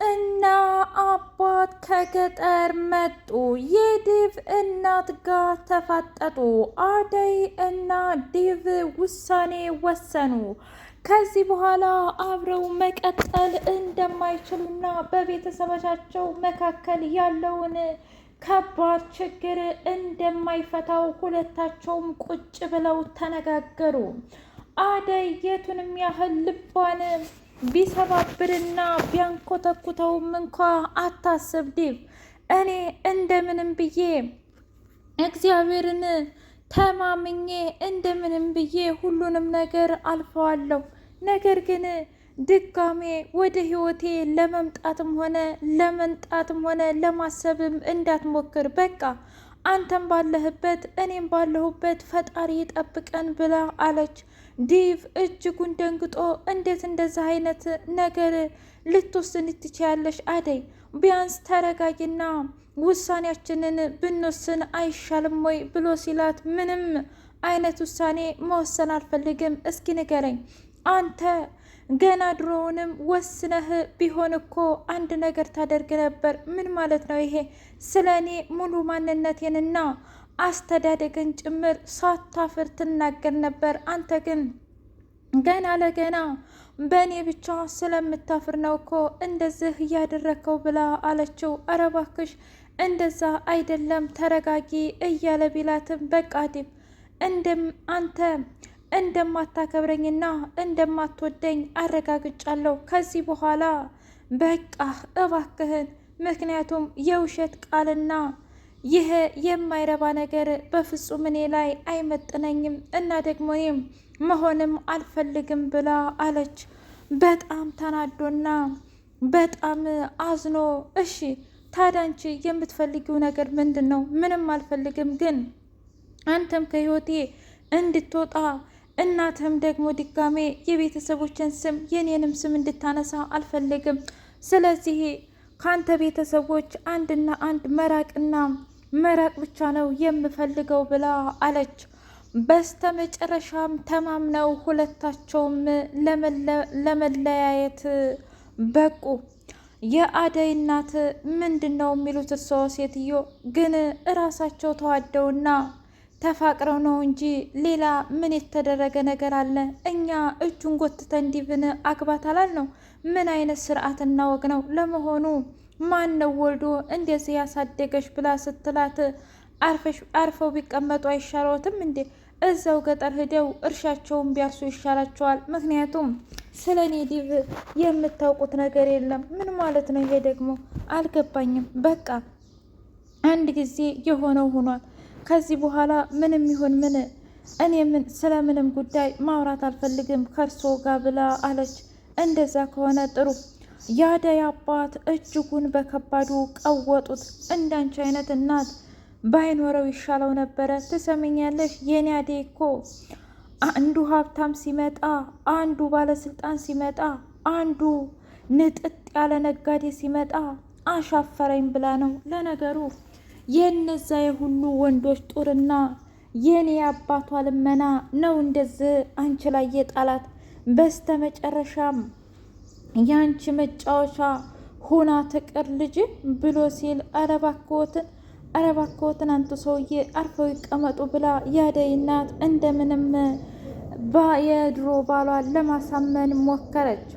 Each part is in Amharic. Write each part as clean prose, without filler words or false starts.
እና አባት ከገጠር መጡ። የዴቭ እናት ጋር ተፋጠጡ። አደይ እና ዴቭ ውሳኔ ወሰኑ። ከዚህ በኋላ አብረው መቀጠል እንደማይችሉና በቤተሰቦቻቸው መካከል ያለውን ከባድ ችግር እንደማይፈታው ሁለታቸውም ቁጭ ብለው ተነጋገሩ። አደይ የቱንም ያህል ልቧን ቢሰባብርና ቢያንኮተኩተውም እንኳ አታስብ ዴቭ፣ እኔ እንደምንም ብዬ እግዚአብሔርን ተማምኜ እንደምንም ብዬ ሁሉንም ነገር አልፈዋለሁ። ነገር ግን ድጋሜ ወደ ህይወቴ ለመምጣትም ሆነ ለማሰብም እንዳትሞክር። በቃ አንተም ባለህበት እኔም ባለሁበት ፈጣሪ ይጠብቀን ብላ አለች። ዴቭ እጅጉን ደንግጦ እንዴት እንደዛ አይነት ነገር ልትወስን ትችያለሽ? አደይ ቢያንስ ተረጋጊና ውሳኔያችንን ብንወስን አይሻልም ወይ ብሎ ሲላት፣ ምንም አይነት ውሳኔ መወሰን አልፈልግም። እስኪ ንገረኝ፣ አንተ ገና ድሮውንም ወስነህ ቢሆን እኮ አንድ ነገር ታደርግ ነበር። ምን ማለት ነው ይሄ? ስለ እኔ ሙሉ ማንነቴንና አስተዳደግን ጭምር ሳታፍር ትናገር ነበር። አንተ ግን ገና ለገና በእኔ ብቻ ስለምታፍር ነው እኮ እንደዚህ እያደረግከው ብላ አለችው። ኧረ እባክሽ እንደዛ አይደለም ተረጋጊ እያለ ቢላትም በቃ ዴቭ አንተ እንደማታከብረኝና እንደማትወደኝ አረጋግጫለሁ። ከዚህ በኋላ በቃ እባክህን፣ ምክንያቱም የውሸት ቃልና ይህ የማይረባ ነገር በፍጹም እኔ ላይ አይመጥነኝም እና ደግሞ እኔም መሆንም አልፈልግም ብላ አለች። በጣም ተናዶና በጣም አዝኖ፣ እሺ ታዲያ አንቺ የምትፈልጊው ነገር ምንድን ነው? ምንም አልፈልግም፣ ግን አንተም ከህይወቴ እንድትወጣ እናትም ደግሞ ድጋሜ የቤተሰቦችን ስም የኔንም ስም እንድታነሳ አልፈልግም። ስለዚህ ካንተ ቤተሰቦች አንድና አንድ መራቅ ብቻ ነው የምፈልገው ብላ አለች። በስተመጨረሻም ተማምነው ሁለታቸውም ለመለያየት በቁ። የአደይ እናት ምንድን ነው የሚሉት እሷ ሴትዮ ግን እራሳቸው ተዋደውና ተፋቅረው ነው እንጂ ሌላ ምን የተደረገ ነገር አለ? እኛ እጁን ጎትተን ዲቭን አግባት አላልነው? ምን አይነት ስርዓትና ወግ ነው? ለመሆኑ ማን ነው ወልዶ እንደዚህ ያሳደገሽ ብላ ስትላት፣ አርፈው ቢቀመጡ አይሻለዎትም እንዴ? እዛው ገጠር ሂደው እርሻቸውን ቢያርሱ ይሻላቸዋል። ምክንያቱም ስለ እኔ ዲቭ የምታውቁት ነገር የለም። ምን ማለት ነው ይሄ ደግሞ? አልገባኝም። በቃ አንድ ጊዜ የሆነው ሆኗል። ከዚህ በኋላ ምንም ይሁን ምን እኔ ስለምንም ጉዳይ ማውራት አልፈልግም ከእርሶ ጋር ብላ አለች። እንደዛ ከሆነ ጥሩ። የአደይ አባት እጅጉን በከባዱ ቀወጡት። እንዳንቺ አይነት እናት ባይኖረው ይሻለው ነበረ። ትሰምኛለሽ? የኔ አደይ እኮ አንዱ ሀብታም ሲመጣ፣ አንዱ ባለስልጣን ሲመጣ፣ አንዱ ንጥጥ ያለ ነጋዴ ሲመጣ አሻፈረኝ ብላ ነው። ለነገሩ የነዛ የሁሉ ወንዶች ጡርና የኔ አባቷ ልመና ነው እንደዚህ አንቺ ላይ የጣላት። በስተመጨረሻም ያንቺ መጫወቻ ሁና ትቅር ልጅ ብሎ ሲል፣ አረባክዎትን አንቱ ሰውዬ አርፈው ይቀመጡ ብላ የአደይ እናት እንደምንም የድሮ ባሏን ለማሳመን ሞከረች።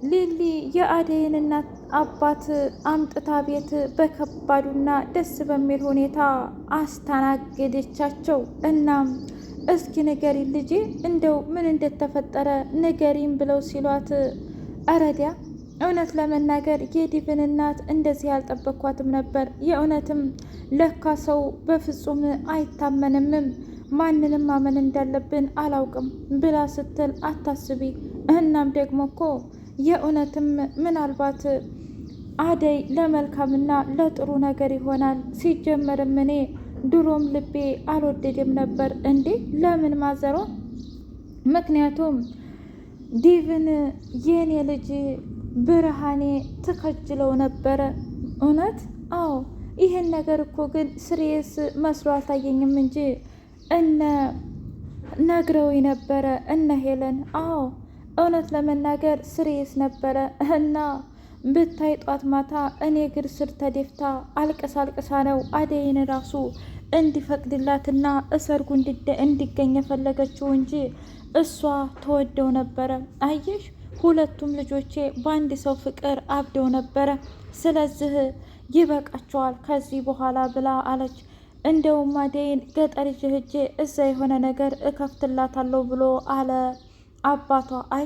ሊሊ የአደይን እናት አባት አምጥታ ቤት በከባዱና ደስ በሚል ሁኔታ አስተናገደቻቸው። እናም እስኪ ንገሪ ልጄ፣ እንደው ምን እንደተፈጠረ ንገሪም ብለው ሲሏት፣ አረዲያ እውነት ለመናገር የዲቭን እናት እንደዚህ ያልጠበኳትም ነበር። የእውነትም ለካ ሰው በፍጹም አይታመንምም። ማንንም ማመን እንዳለብን አላውቅም ብላ ስትል፣ አታስቢ። እናም ደግሞ እኮ የእውነትም ምናልባት አደይ ለመልካምና ለጥሩ ነገር ይሆናል። ሲጀመርም እኔ ድሮም ልቤ አልወደደም ነበር። እንዴ ለምን ማዘሯ? ምክንያቱም ዲቭን የኔ ልጅ ብርሃኔ ትከጅለው ነበረ። እውነት? አዎ። ይህን ነገር እኮ ግን ስሬስ መስሎ አልታየኝም እንጂ ነግረው ነበረ እነ ሄለን። አዎ እውነት ለመናገር ስሬስ ነበረ እና ብታይ ጧት ማታ እኔ እግር ስር ተደፍታ አልቅሳ ነው አደይን ራሱ እንዲፈቅድላትና እሰርጉ እንዲገኝ የፈለገችው እንጂ እሷ ተወደው ነበረ። አየሽ ሁለቱም ልጆቼ በአንድ ሰው ፍቅር አብደው ነበረ። ስለዚህ ይበቃቸዋል ከዚህ በኋላ ብላ አለች። እንደውም አደይን ገጠር ይዤ ሄጄ እዛ የሆነ ነገር እከፍትላታለሁ ብሎ አለ አባቷ። አይ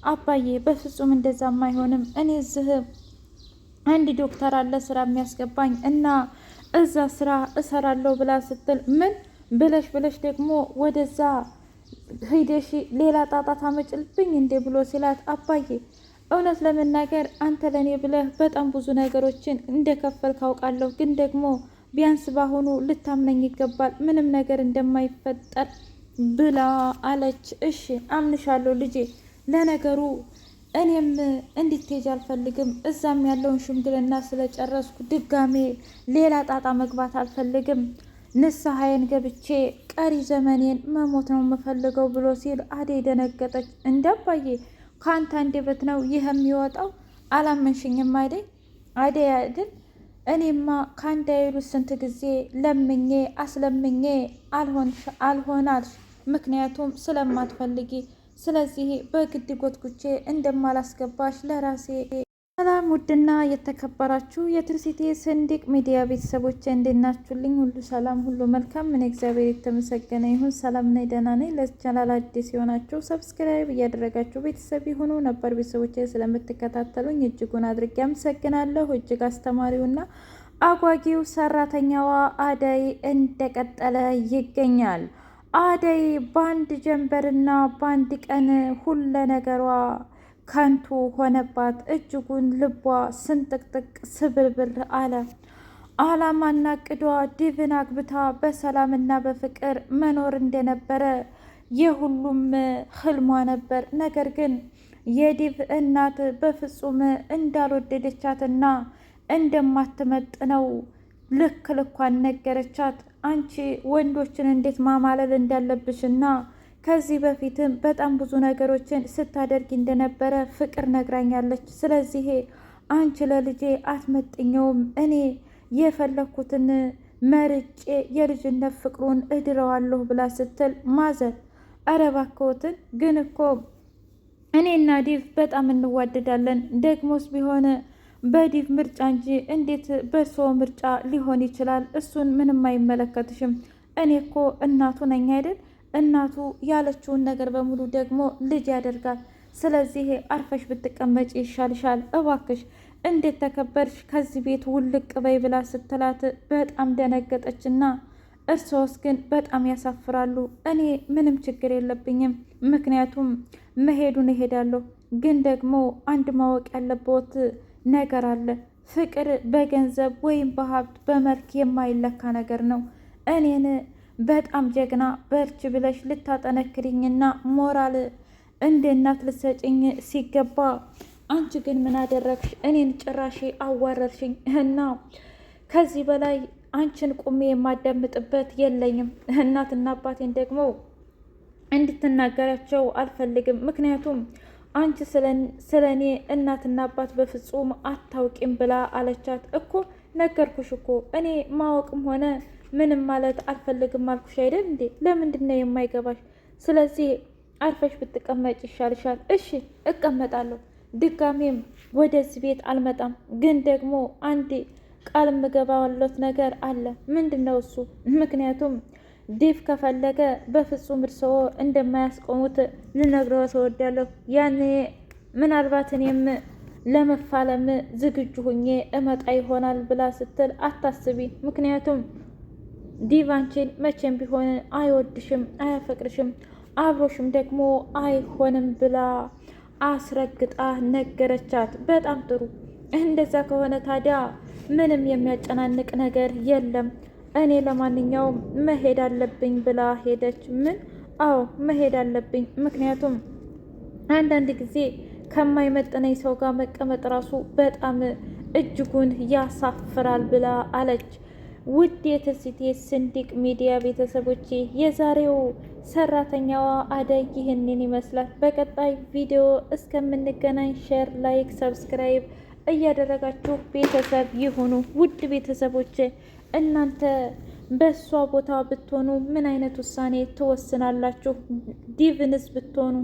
አባዬ በፍጹም እንደዛም አይሆንም። እኔ እዚህ አንድ ዶክተር አለ ስራ የሚያስገባኝ እና እዛ ስራ እሰራለሁ ብላ ስትል ምን ብለሽ ደግሞ ወደዛ ሂደሽ ሌላ ጣጣ ታመጭልብኝ እንዴ ብሎ ሲላት፣ አባዬ እውነት ለመናገር አንተ ለእኔ ብለህ በጣም ብዙ ነገሮችን እንደከፈል ካውቃለሁ፣ ግን ደግሞ ቢያንስ ባሁኑ ልታምነኝ ይገባል ምንም ነገር እንደማይፈጠር ብላ አለች። እሺ አምንሻለሁ ልጄ፣ ለነገሩ እኔም እንድትሄጂ አልፈልግም። እዛም ያለውን ሽምግልና ስለጨረስኩ ድጋሜ ሌላ ጣጣ መግባት አልፈልግም። ንስሐዬን ገብቼ ቀሪ ዘመኔን መሞት ነው የምፈልገው ብሎ ሲል አደይ ደነገጠች። እንዳባዬ ከአንተ አንደበት ነው ይህ የሚወጣው? አላመንሽኝም አይደል? አደይ አይደል? እኔማ ከአንድ አይሉት ስንት ጊዜ ለምኜ አስለምኜ አልሆናልሽ፣ ምክንያቱም ስለማትፈልጊ። ስለዚህ በግድ ጎትጉቼ እንደማላስገባሽ ለራሴ። ሰላም ውድና የተከበራችሁ የትርሲቴ ሰንዲቅ ሚዲያ ቤተሰቦች እንዴት ናችሁልኝ? ሁሉ ሰላም፣ ሁሉ መልካም። ምን እግዚአብሔር የተመሰገነ ይሁን። ሰላም ነኝ፣ ደህና ነኝ። ለቻናል አዲስ የሆናችሁ ሰብስክራይብ እያደረጋችሁ ቤተሰብ የሆኑ ነበር ቤተሰቦች ስለምትከታተሉኝ እጅጉን አድርጌ አመሰግናለሁ። እጅግ አስተማሪውና አጓጊው ሰራተኛዋ አደይ እንደቀጠለ ይገኛል። አደይ በአንድ ጀንበርና በአንድ ቀን ሁለ ነገሯ ከንቱ ሆነባት። እጅጉን ልቧ ስንጥቅጥቅ ስብርብር አለ። አላማና ቅዷ ዲቭን አግብታ በሰላምና በፍቅር መኖር እንደነበረ የሁሉም ህልሟ ነበር። ነገር ግን የዲቭ እናት በፍጹም እንዳልወደደቻትና እንደማትመጥነው ልክ ልኳን ነገረቻት። አንቺ ወንዶችን እንዴት ማማለል እንዳለብሽና ከዚህ በፊትም በጣም ብዙ ነገሮችን ስታደርጊ እንደነበረ ፍቅር ነግራኛለች። ስለዚህ አንቺ ለልጄ አትመጥኘውም። እኔ የፈለኩትን መርጬ የልጅነት ፍቅሩን እድረዋለሁ ብላ ስትል ማዘር፣ ኧረ እባክዎትን ግን እኮ እኔና ዲቭ በጣም እንዋደዳለን። ደግሞስ ቢሆን በዲቭ ምርጫ እንጂ እንዴት በሰው ምርጫ ሊሆን ይችላል? እሱን ምንም አይመለከትሽም። እኔ እኮ እናቱ ነኝ አይደል? እናቱ ያለችውን ነገር በሙሉ ደግሞ ልጅ ያደርጋል። ስለዚህ አርፈሽ ብትቀመጭ ይሻልሻል። እባክሽ እንዴት ተከበርሽ? ከዚህ ቤት ውልቅ በይ ብላ ስትላት በጣም ደነገጠችና እርስዎስ ግን በጣም ያሳፍራሉ። እኔ ምንም ችግር የለብኝም፣ ምክንያቱም መሄዱን እሄዳለሁ። ግን ደግሞ አንድ ማወቅ ያለበት ነገር አለ። ፍቅር በገንዘብ ወይም በሀብት በመልክ የማይለካ ነገር ነው። እኔን በጣም ጀግና በርች ብለሽ ልታጠነክሪኝና ሞራል እንደ እናት ልትሰጭኝ ሲገባ አንቺ ግን ምን አደረግሽ? እኔን ጭራሽ አዋረርሽኝ እና ከዚህ በላይ አንቺን ቁሜ የማዳምጥበት የለኝም። እናትና አባቴን ደግሞ እንድትናገራቸው አልፈልግም። ምክንያቱም አንቺ ስለ እኔ እናትና አባት በፍጹም አታውቂም ብላ አለቻት። እኮ ነገርኩሽ እኮ እኔ ማወቅም ሆነ ምንም ማለት አልፈልግም አልኩሽ አይደል እንዴ? ለምንድን ነው የማይገባሽ? ስለዚህ አርፈሽ ብትቀመጭ ይሻልሻል። እሺ እቀመጣለሁ። ድጋሜም ወደዚህ ቤት አልመጣም። ግን ደግሞ አንድ ቃል የምገባለት ነገር አለ። ምንድን ነው እሱ? ምክንያቱም ዲቭ ከፈለገ በፍጹም እርስዎ እንደማያስቆሙት ልነግረው እወዳለሁ። ያኔ ምናልባት እኔም ለመፋለም ዝግጁ ሁኜ እመጣ ይሆናል ብላ ስትል አታስቢ። ምክንያቱም ዲቭ አንቺን መቼም ቢሆን አይወድሽም፣ አያፈቅርሽም፣ አብሮሽም ደግሞ አይሆንም ብላ አስረግጣ ነገረቻት። በጣም ጥሩ። እንደዛ ከሆነ ታዲያ ምንም የሚያጨናንቅ ነገር የለም። እኔ ለማንኛውም መሄድ አለብኝ ብላ ሄደች። ምን? አዎ መሄድ አለብኝ፣ ምክንያቱም አንዳንድ ጊዜ ከማይመጥነኝ ሰው ጋር መቀመጥ ራሱ በጣም እጅጉን ያሳፍራል ብላ አለች። ውድ የትርሲቴ ሰንዲቅ ሚዲያ ቤተሰቦቼ የዛሬው ሰራተኛዋ አደይ ይህንን ይመስላል። በቀጣይ ቪዲዮ እስከምንገናኝ ሼር፣ ላይክ፣ ሰብስክራይብ እያደረጋችሁ ቤተሰብ ይሁኑ። ውድ ቤተሰቦች እናንተ በእሷ ቦታ ብትሆኑ ምን አይነት ውሳኔ ትወስናላችሁ? ዲቭንስ ብትሆኑ